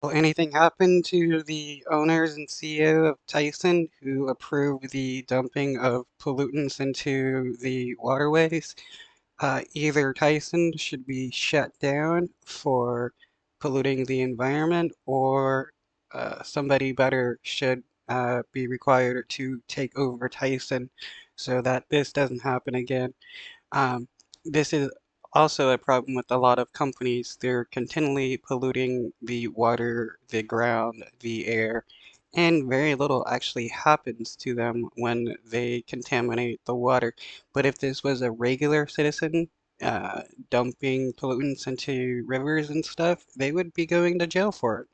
Will anything happen to the owners and CEO of Tyson who approved the dumping of pollutants into the waterways? Either Tyson should be shut down for polluting the environment, or somebody better should be required to take over Tyson so that this doesn't happen again. Um, this is also a problem with a lot of companies. They're continually polluting the water, the ground, the air, and very little actually happens to them when they contaminate the water. But if this was a regular citizen uh, dumping pollutants into rivers and stuff, they would be going to jail for it.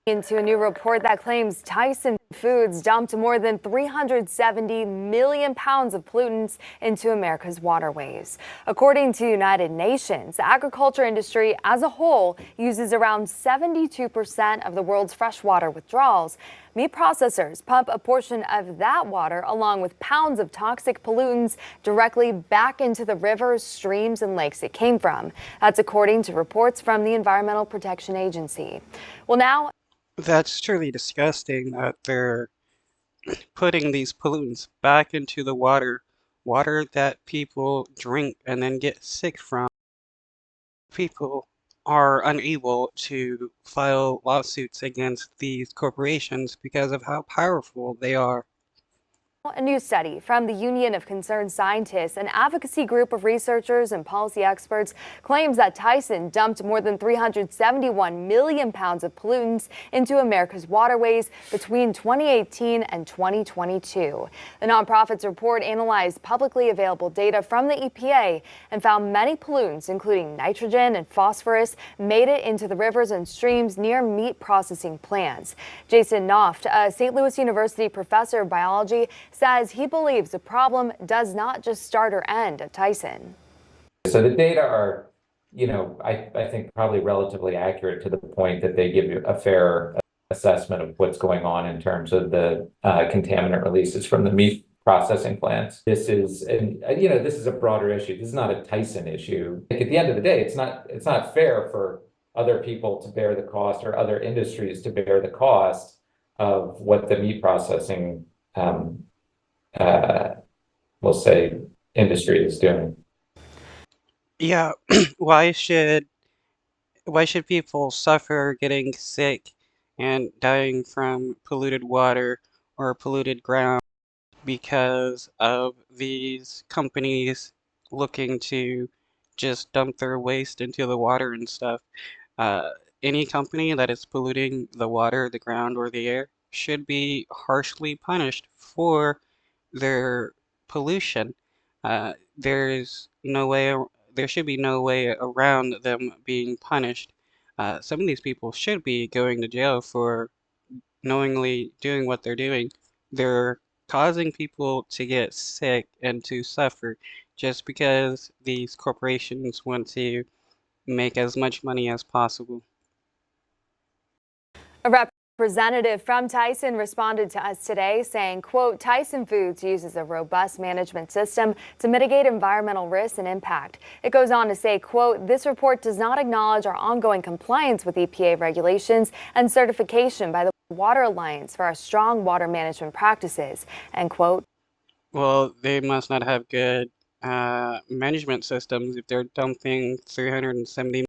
Into a new report that claims Tyson Foods dumped more than 370 million pounds of pollutants into America's waterways. According to United Nations, the agriculture industry as a whole uses around 72% of the world's freshwater withdrawals. Meat processors pump a portion of that water along with pounds of toxic pollutants directly back into the rivers, streams, and lakes it came from. That's according to reports from the Environmental Protection Agency. Well, now That's truly disgusting that they're putting these pollutants back into the water that people drink and then get sick from. People are unable to file lawsuits against these corporations because of how powerful they are. a new study from the Union of Concerned Scientists, an advocacy group of researchers and policy experts, claims that Tyson dumped more than 371 million pounds of pollutants into America's waterways between 2018 and 2022. The nonprofit's report analyzed publicly available data from the EPA and found many pollutants, including nitrogen and phosphorus, made it into the rivers and streams near meat processing plants. Jason Noft, a St. Louis University professor of biology, says he believes the problem does not just start or end at Tyson. So the data are, I think probably relatively accurate to the point that they give you a fair assessment of what's going on in terms of the contaminant releases from the meat processing plants. This is, this is a broader issue. This is not a Tyson issue. Like at the end of the day, it's not fair for other people to bear the cost or other industries to bear the cost of what the meat processing we'll say industry is doing. Yeah, why should people suffer getting sick and dying from polluted water or polluted ground because of these companies looking to just dump their waste into the water and stuff? Uh, any company that is polluting the water, the ground, or the air should be harshly punished for their pollution. There's no way, there should be no way around them being punished. Some of these people should be going to jail for knowingly doing what they're doing. They're causing people to get sick and to suffer just because these corporations want to make as much money as possible. A representative from Tyson responded to us today saying, quote, Tyson Foods uses a robust management system to mitigate environmental risks and impact. It goes on to say, quote, this report does not acknowledge our ongoing compliance with EPA regulations and certification by the Water Alliance for our strong water management practices, end quote. Well, they must not have good management systems if they're dumping 370